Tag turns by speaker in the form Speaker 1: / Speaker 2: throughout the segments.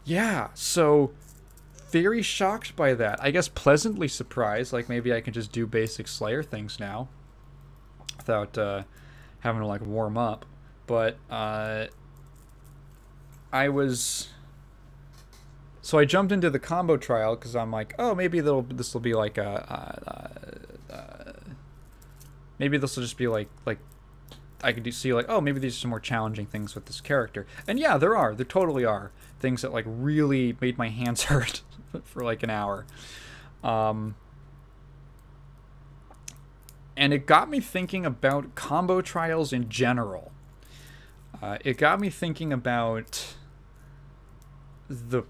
Speaker 1: Yeah, so very shocked by that. I guess pleasantly surprised. Like maybe I can just do basic Slayer things now without having to like warm up. But I was so I jumped into the combo trial because I'm like, oh, maybe this will be like maybe this will just be like I could see like, oh, maybe these are some more challenging things with this character. And yeah, there totally are things that like really made my hands hurt for like an hour. Um, and it got me thinking about combo trials in general. It got me thinking about the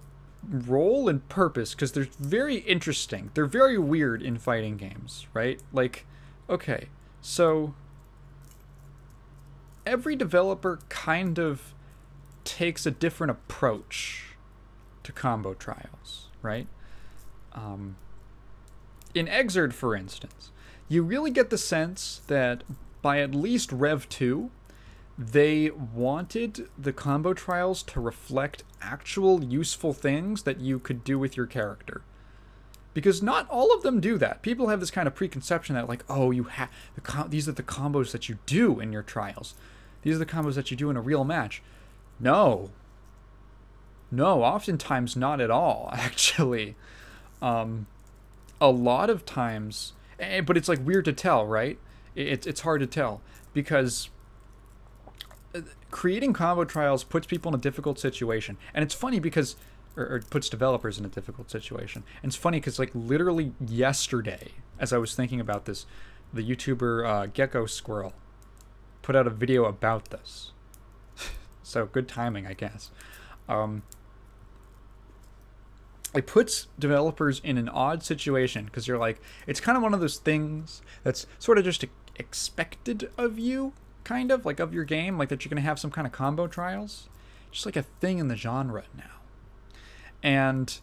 Speaker 1: role and purpose because they're very interesting. They're very weird in fighting games, right? Like, okay, so every developer kind of takes a different approach to combo trials, right? In Exerd, for instance, you really get the sense that by at least Rev 2, they wanted the combo trials to reflect actual useful things that you could do with your character. Because not all of them do that. People have this kind of preconception that, like, oh, these are the combos that you do in your trials. These are the combos that you do in a real match. No. No, oftentimes not at all, actually. A lot of times, but it's like weird to tell, right? It's hard to tell because creating combo trials puts people in a difficult situation. And it's funny because, or puts developers in a difficult situation. And it's funny because like literally yesterday, as I was thinking about this, the YouTuber Gecko Squirrel put out a video about this. So good timing, I guess. It puts developers in an odd situation because you're like, it's kind of one of those things that's sort of just expected of you, kind of like of your game, like that you're going to have some kind of combo trials, just like a thing in the genre now. And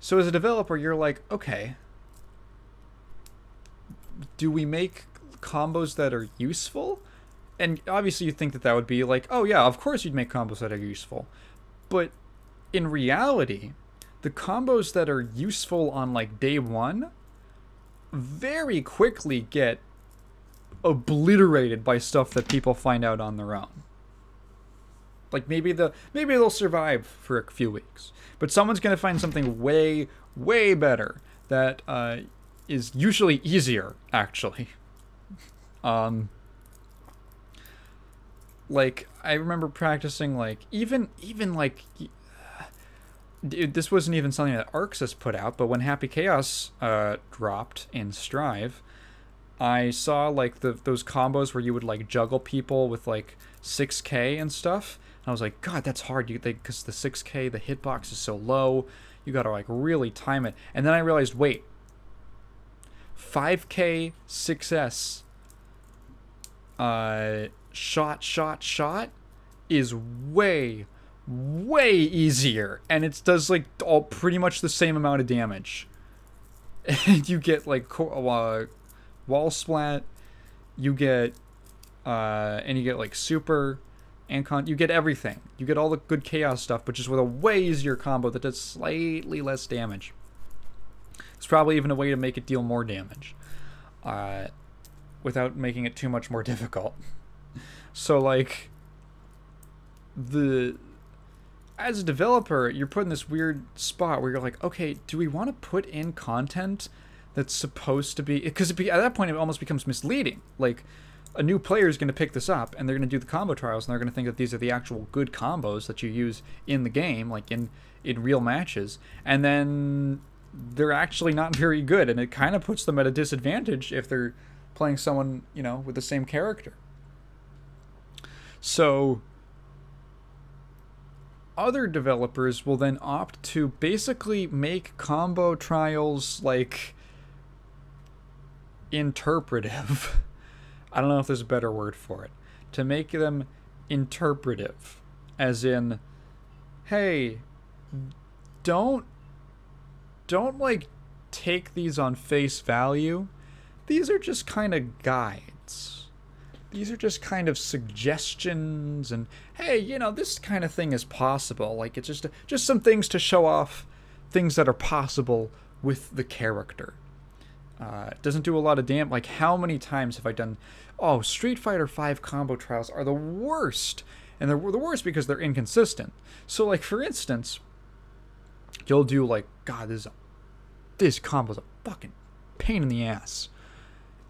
Speaker 1: so as a developer, you're like, okay, do we make combos that are useful? And obviously you think that would be like, oh yeah, of course you'd make combos that are useful. But in reality, the combos that are useful on like day one very quickly get obliterated by stuff that people find out on their own. Like maybe they'll survive for a few weeks, but someone's gonna find something way better that is usually easier, actually. Like I remember practicing like even like this wasn't even something that Arxis put out, but when Happy Chaos dropped in Strive, I saw like those combos where you would like juggle people with like 6K and stuff. And I was like, God, that's hard. Because the 6K, the hitbox is so low. You got to like really time it. And then I realized, wait, 5K 6S shot is way easier, and it does like all pretty much the same amount of damage. And you get like wall splat, you get and you get like super and you get everything. You get all the good chaos stuff, but just with a way easier combo that does slightly less damage. It's probably even a way to make it deal more damage without making it too much more difficult. So like as a developer, you're put in this weird spot where you're like, okay, do we want to put in content that's supposed to be, because at that point it almost becomes misleading. Like a new player is going to pick this up and they're going to do the combo trials and they're going to think that these are the actual good combos that you use in the game, like in real matches, and then they're actually not very good, and it kind of puts them at a disadvantage if they're playing someone, you know, with the same character. So other developers will then opt to basically make combo trials like interpretive. I don't know if there's a better word for it. To make them interpretive. As in, hey, don't like take these on face value. These are just kind of guides. these are just kind of suggestions and, hey, you know, this kind of thing is possible. Like, it's just some things to show off things that are possible with the character. It doesn't do a lot of like, how many times have I done, oh, Street Fighter V combo trials are the worst. And they're the worst because they're inconsistent. So, like, for instance, you'll do, like, God, this combo's a fucking pain in the ass.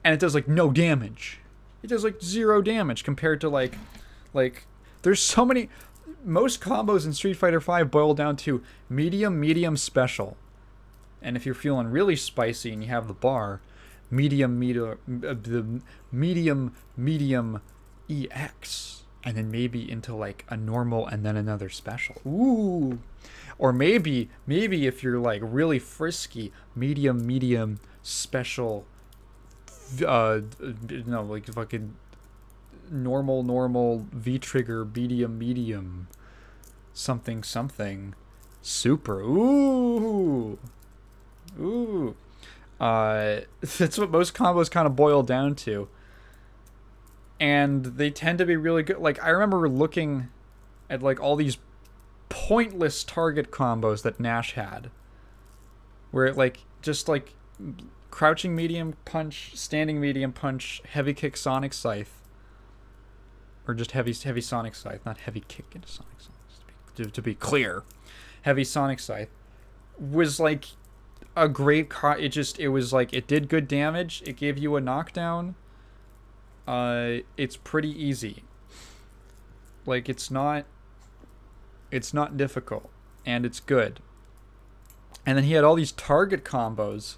Speaker 1: And it does, like, no damage. It does, like, 0 damage compared to, like, there's so many... Most combos in Street Fighter V boil down to medium, medium, special. And if you're feeling really spicy and you have the bar, medium, medium, EX. And then maybe into, like, a normal and then another special. Ooh! Or maybe if you're, like, really frisky, medium, special... no, like, fucking... normal, V-trigger, medium, something, super. Ooh! That's what most combos kind of boil down to. And they tend to be really good. Like, I remember looking at, like, all these pointless target combos that Nash had. Where it, like, just, like, crouching medium punch, standing medium punch, heavy kick sonic scythe. Or just heavy sonic scythe, not heavy kick into sonic scythe. To be clear. Heavy sonic scythe was, like, a great it was like, it did good damage, it gave you a knockdown. It's pretty easy. Like, it's not difficult, and it's good. And then he had all these target combos,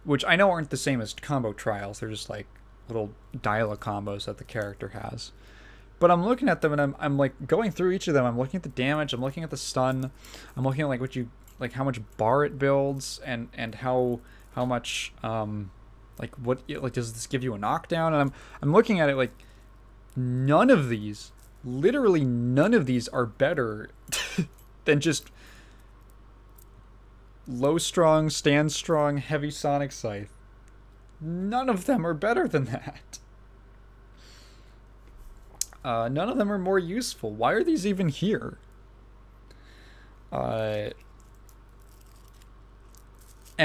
Speaker 1: which I know aren't the same as combo trials. They're just like little dial combos that the character has. But I'm looking at them, and I'm like going through each of them. I'm looking at the damage. I'm looking at the stun. I'm looking at like how much bar it builds, and how much like what, like, does this give you a knockdown? And I'm looking at it like, literally none of these are better than just low strong, stand strong, heavy sonic scythe. None of them are better than that. None of them are more useful. Why are these even here? And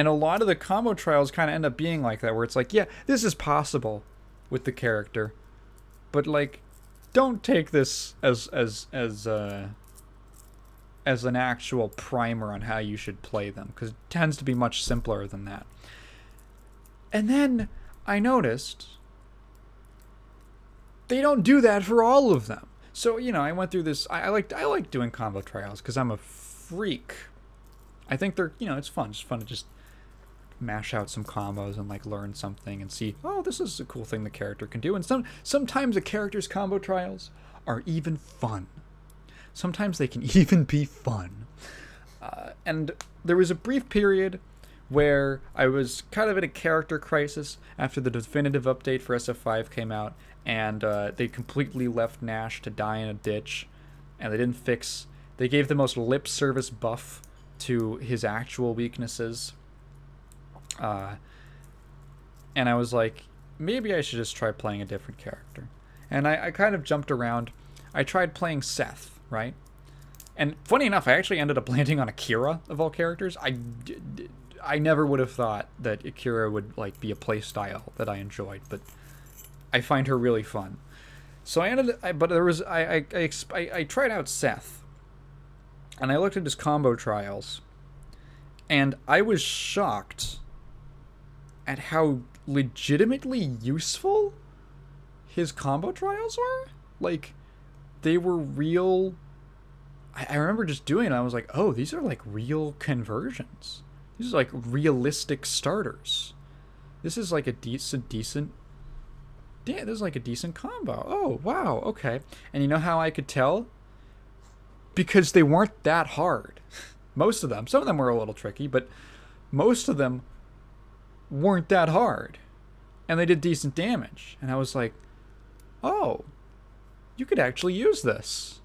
Speaker 1: a lot of the combo trials kind of end up being like that, where it's like, yeah, this is possible with the character, but, like, don't take this as an actual primer on how you should play them, because it tends to be much simpler than that. And then I noticed they don't do that for all of them. So, you know, I went through this. I like doing combo trials because I'm a freak. I think they're, you know, it's fun. It's fun to just mash out some combos and, like, learn something and see, oh, this is a cool thing the character can do. And sometimes a character's combo trials are even fun. Sometimes they can even be fun. And there was a brief period where I was kind of in a character crisis after the definitive update for SF5 came out, and they completely left Nash to die in a ditch, and they gave the most lip service buff to his actual weaknesses. And I was like, maybe I should just try playing a different character. And I kind of jumped around. I tried playing Seth, right? And funny enough, I actually ended up landing on Akira, of all characters. I never would have thought that Akira would, like, be a playstyle that I enjoyed, but I find her really fun. So I tried out Seth, and I looked at his combo trials, and I was shocked at how legitimately useful his combo trials were. Like, they were real. I remember just doing it, and I was like, oh, these are, like, real conversions. These are, like, realistic starters. This is, like, a decent... Yeah, this is, like, a decent combo. Oh, wow, okay. And you know how I could tell? Because they weren't that hard. Most of them. Some of them were a little tricky, but most of them weren't that hard. And they did decent damage. And I was like, oh, you could actually use this.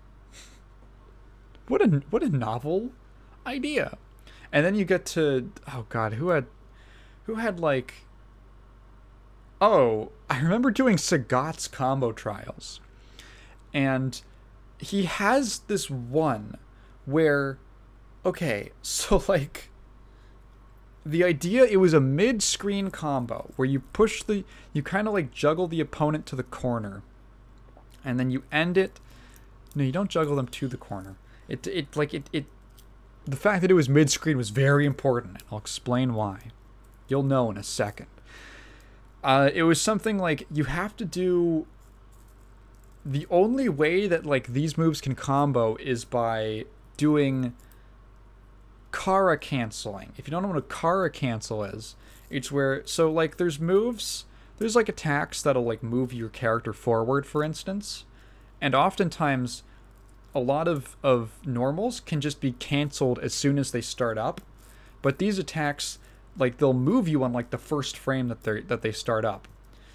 Speaker 1: What a novel idea. And then you get to, oh god, who had like Oh, I remember doing Sagat's combo trials. And he has this one where, okay, so like, the idea, it was a mid-screen combo where you you kind of like juggle the opponent to the corner. And then you end it. No, you don't juggle them to the corner. The fact that it was mid-screen was very important, and I'll explain why. You'll know in a second. It was something like you have to do. The only way that like these moves can combo is by doing Kara canceling. If you don't know what a Kara cancel is, it's where like there's moves, there's like attacks that'll like move your character forward, for instance, and oftentimes a lot of normals can just be canceled as soon as they start up, but these attacks, like, they'll move you on like the first frame that they start up.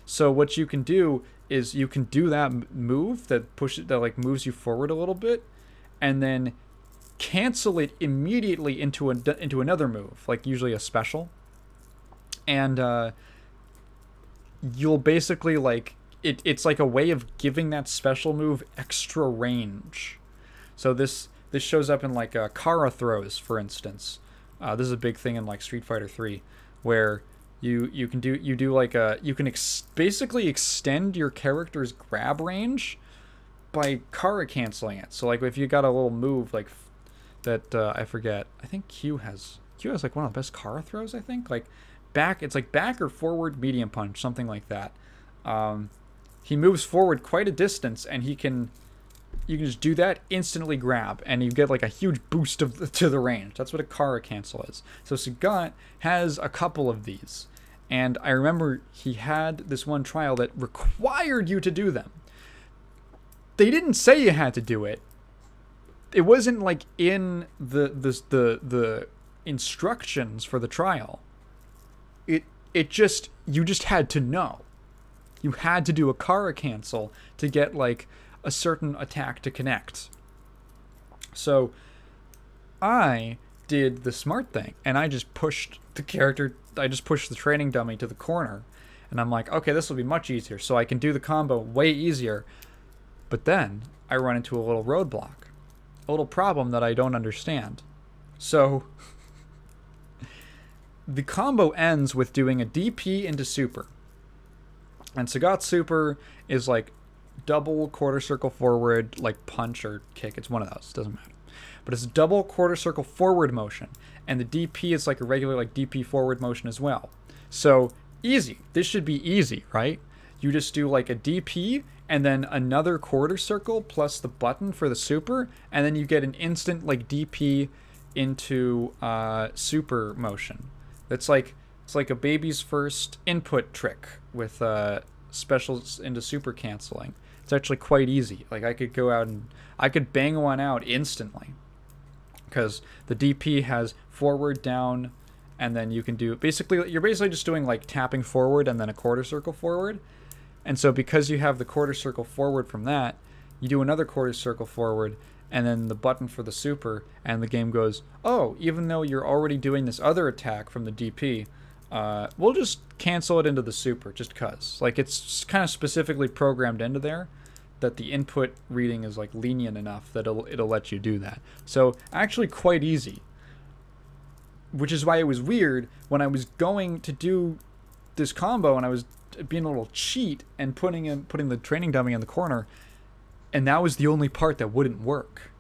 Speaker 1: So what you can do is you can do that move that like moves you forward a little bit, and then cancel it immediately into another move, like usually a special, and you'll basically like it's like a way of giving that special move extra range. So this shows up in like Kara throws, for instance. This is a big thing in like Street Fighter 3, where you can basically extend your character's grab range by Kara canceling it. So like if you got a little move like that, I forget. I think Q has like one of the best Kara throws. I think like it's like back or forward medium punch, something like that. He moves forward quite a distance, and you can just do that, instantly grab, and you get like a huge boost to the range. That's what a Kara cancel is. So Sagat has a couple of these, and I remember he had this one trial that required you to do them. They didn't say you had to do it. It wasn't like in the instructions for the trial. You just had to know. You had to do a Kara cancel to get like a certain attack to connect. So I did the smart thing, and I just pushed the training dummy to the corner, and I'm like, okay, this will be much easier, so I can do the combo way easier. But then I run into a little roadblock, a little problem that I don't understand. So the combo ends with doing a DP into super, and Sagat's super is like double quarter circle forward, like punch or kick. It's one of those, doesn't matter, but it's double quarter circle forward motion, and the DP is like a regular like DP forward motion as well. So easy. This should be easy, right? You just do like a DP and then another quarter circle plus the button for the super, and then you get an instant like DP into super motion. It's like a baby's first input trick with specials into super canceling. It's actually quite easy. Like I could go out and I could bang one out instantly, because the DP has forward, down, and then you can do you're basically just doing like tapping forward and then a quarter circle forward. And so because you have the quarter circle forward from that, you do another quarter circle forward and then the button for the super, and the game goes, oh, even though you're already doing this other attack from the DP, we'll just cancel it into the super just cuz. Like it's kind of specifically programmed into there that the input reading is like lenient enough that it'll let you do that. So actually quite easy. Which is why it was weird when I was going to do this combo and I was being a little cheat and putting the training dummy in the corner, and that was the only part that wouldn't work.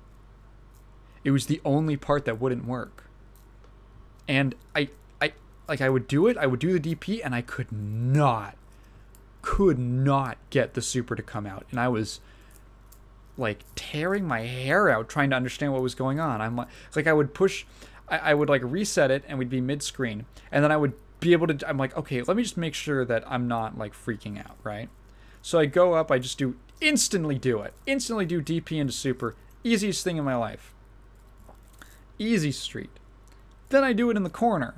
Speaker 1: It was the only part that wouldn't work. And I would do it, I would do the DP, and I could not get the super to come out. And I was like tearing my hair out trying to understand what was going on. I'm like I would push, I would like reset it and we'd be mid-screen, and then I would be able to, I'm like, okay, let me just make sure that I'm not like freaking out, right? So I go up, I just instantly do DP into super, easiest thing in my life. Easy street. Then I do it in the corner.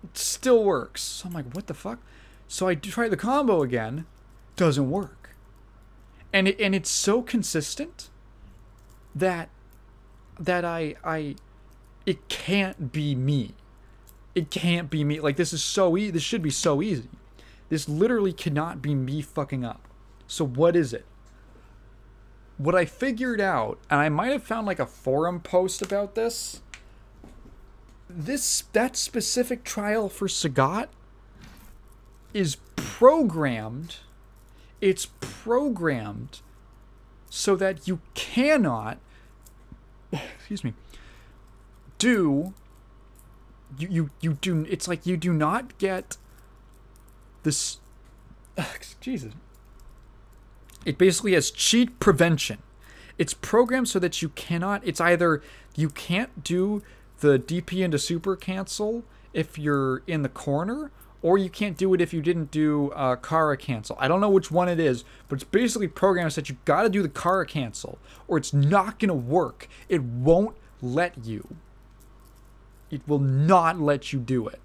Speaker 1: It still works. So I'm like, what the fuck? So I try the combo again, doesn't work. And it's so consistent that it can't be me. It can't be me. Like, this is so easy. This should be so easy. This literally cannot be me fucking up. So what is it? What I figured out, and I might have found like a forum post about this, that specific trial for Sagat is programmed. It's programmed so that you cannot, excuse me, do, you do, it's like you do not get this, Jesus. It basically has cheat prevention. It's programmed so that you cannot, it's either you can't do the DP into super cancel if you're in the corner, or you can't do it if you didn't do Kara cancel. I don't know which one it is, but it's basically programmed so that you gotta do the Kara cancel, or it's not gonna work. It won't let you. It will not let you do it.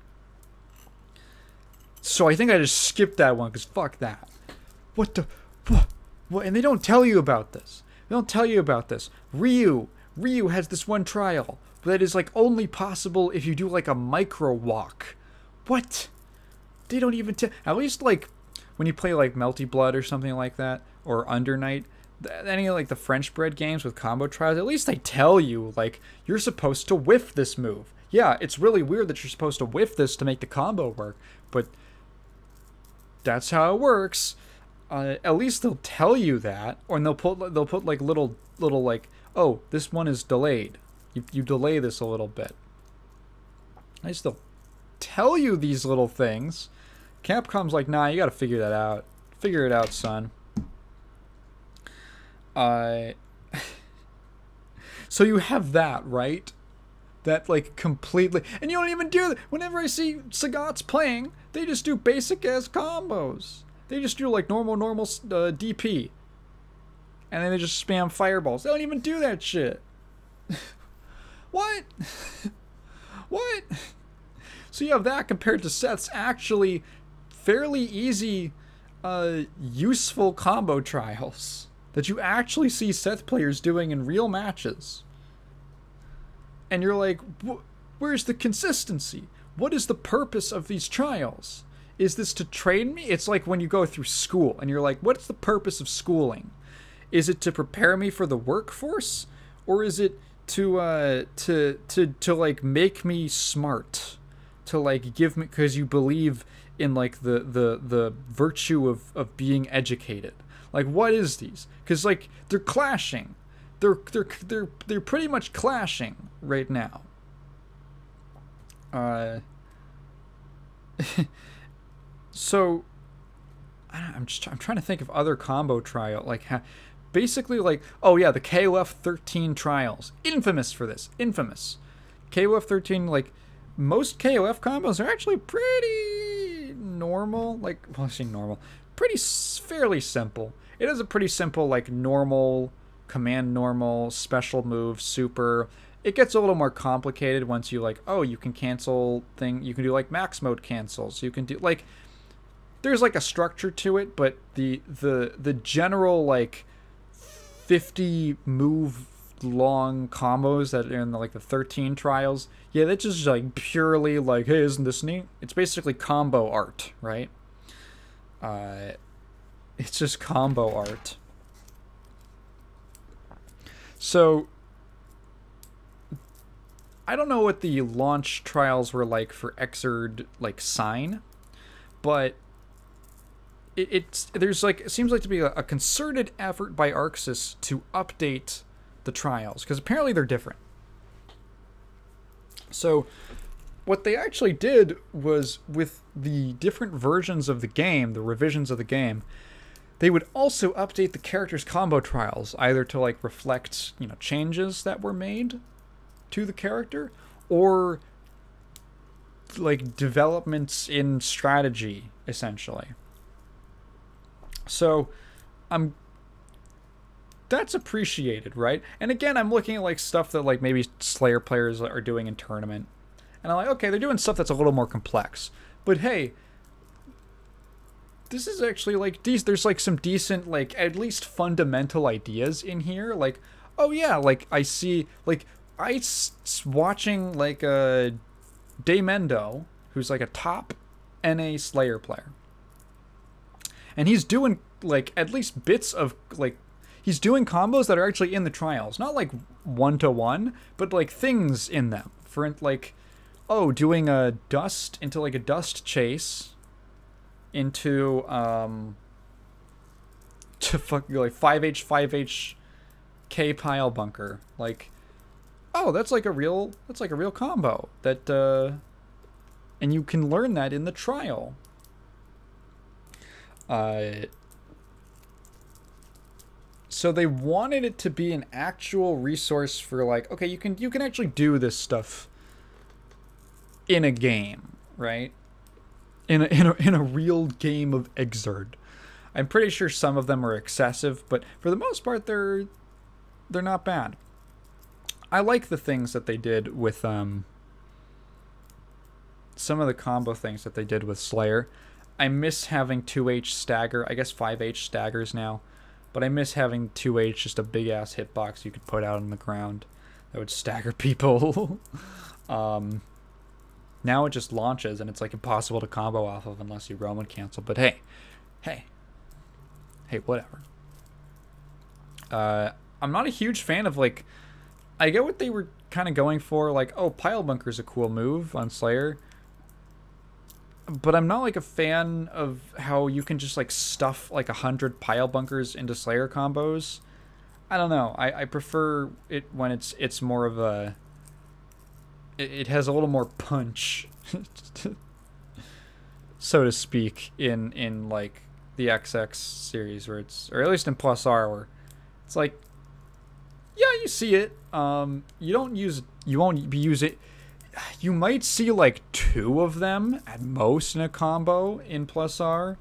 Speaker 1: So I think I just skipped that one, because fuck that. What the... What? And they don't tell you about this. They don't tell you about this. Ryu has this one trial that is like only possible if you do like a micro walk. What? They don't even tell. At least like when you play like Melty Blood or something like that, or Under Night, any of like the French bread games with combo trials, at least they tell you like you're supposed to whiff this move. Yeah, it's really weird that you're supposed to whiff this to make the combo work, but that's how it works. At least they'll tell you that, or they'll put like little like, oh, this one is delayed. You delay this a little bit. At least they'll tell you these little things. Capcom's like, nah, you gotta figure that out. Figure it out, son. So you have that, right? That like completely, and you don't even do that. Whenever I see Sagat's playing, they just do basic ass combos. They just do like normal DP. And then they just spam fireballs. They don't even do that shit. What? What? So you have that compared to Seth's actually fairly easy, useful combo trials that you actually see Seth players doing in real matches. And you're like, where's the consistency? What is the purpose of these trials? Is this to train me? It's like when you go through school and you're like, what's the purpose of schooling? Is it to prepare me for the workforce? Or is it to like make me smart? To like give me, because you believe in like the virtue of being educated. Like what is these? Because like they're clashing. They're pretty much clashing right now. So, I'm trying to think of other combo trial, like, basically, like, oh yeah, the KOF 13 trials, infamous for this, infamous. KOF 13, like, most KOF combos are actually pretty normal, like, well, I say normal, fairly simple. It is a pretty simple, like, normal, command normal, special move, super. It gets a little more complicated once you, like, oh, you can cancel you can do, like, max mode cancels, you can do, like, there's like a structure to it, but the general like 50 move long combos that are in the, like the 13 trials, yeah, that's just like purely like, hey, isn't this neat? It's basically combo art, right? It's just combo art. So I don't know what the launch trials were like for Xrd like Sign, but it seems like to be a concerted effort by Arxis to update the trials, because apparently they're different. So what they actually did was, with the different versions of the game, the revisions of the game, they would also update the characters' combo trials, either to like reflect, you know, changes that were made to the character, or like developments in strategy, essentially. So that's appreciated, right? And again, I'm looking at like stuff that like maybe Slayer players are doing in tournament, and I'm like, okay, they're doing stuff that's a little more complex, but hey, this is actually like there's like some decent, like at least fundamental ideas in here. Like, oh yeah, like I see, like watching like Daymendo, who's like a top NA Slayer player. And he's doing, like, at least bits of, like, he's doing combos that are actually in the trials. Not, like, one-to-one, but, like, things in them. For, like, oh, doing a dust into, like, a dust chase into, to fuck, like, 5H K pile bunker. Like, oh, that's like a real combo. That, and you can learn that in the trial. So they wanted it to be an actual resource for, like, okay, you can actually do this stuff in a game, right? In a real game of Exerd. I'm pretty sure some of them are excessive, but for the most part, they're not bad. I like the things that they did with some of the combo things that they did with Slayer. I miss having 2H stagger. I guess 5H staggers now. But I miss having 2H, just a big-ass hitbox you could put out on the ground that would stagger people. Now it just launches, and it's, like, impossible to combo off of unless you Roman cancel. But hey, whatever. I'm not a huge fan of, like... I get what they were kind of going for. Like, oh, Pile Bunker's a cool move on Slayer. But I'm not, like, a fan of how you can just, like, stuff, like, 100 Pile Bunkers into Slayer combos. I don't know. I prefer it when it's more of a... It has a little more punch, so to speak, in like, the XX series, where it's... Or at least in Plus R, where it's like... Yeah, you see it. You won't use it. You might see, like, 2 of them at most in a combo in Plus R.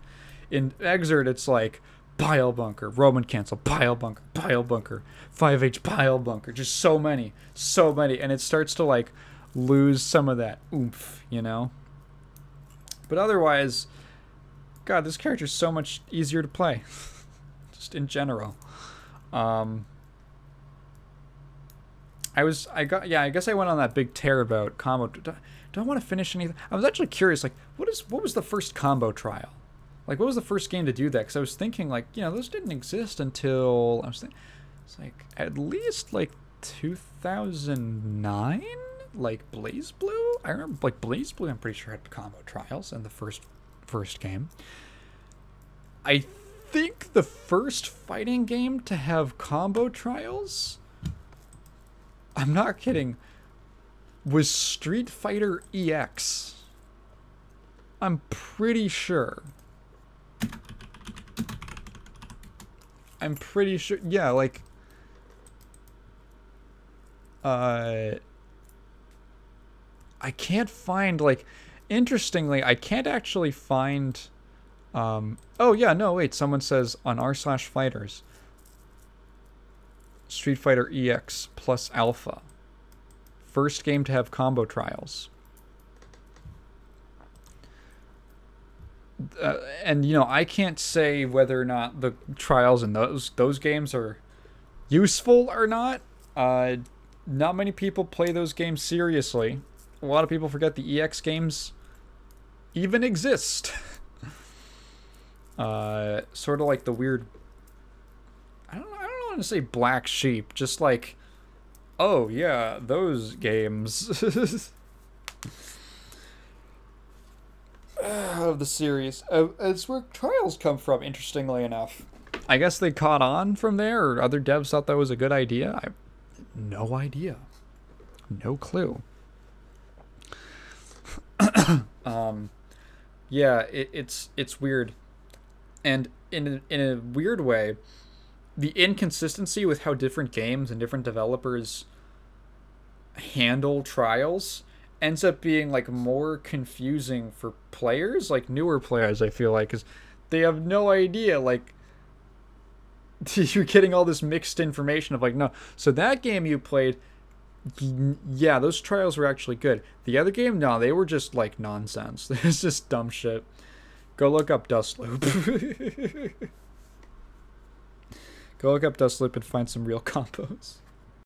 Speaker 1: In Exerd, it's like Pile Bunker, Roman cancel, Pile Bunker, 5H Pile Bunker. Just so many, and it starts to, like, lose some of that oomph, you know. But otherwise, God, this character's so much easier to play, just in general. I guess I went on that big tear about combo. Do I want to finish anything? I was actually curious, like, what was the first combo trial? Like, what was the first game to do that? Because I was thinking, like, you know, those didn't exist until, it's like, at least, like, 2009? Like, Blaze Blue? I remember, like, Blaze Blue, I'm pretty sure, had combo trials in the first game. I think the first fighting game to have combo trials... I'm not kidding. Was Street Fighter EX. I'm pretty sure. Yeah, like... I can't find, like... Interestingly, I can't actually find... oh, yeah, no, wait. Someone says on r/fighters. Street Fighter EX plus Alpha. First game to have combo trials. And, you know, I can't say whether or not the trials in those games are useful or not. Not many people play those games seriously. A lot of people forget the EX games even exist. Sort of like the weird... I don't want to say black sheep, just like, oh yeah, those games of the series. It's where trials come from, interestingly enough. I guess they caught on from there, or other devs thought that was a good idea. I have no idea. No clue. Yeah, it's weird. And in a weird way, the inconsistency with how different games and different developers handle trials ends up being, like, more confusing for players, like newer players, I feel like, because they have no idea, like, you're getting all this mixed information of, like, no, so that game you played, yeah, those trials were actually good. The other game, no, they were just, like, nonsense. It's just dumb shit. Go look up Dust Loop. Go look up Dust Loop and find some real combos.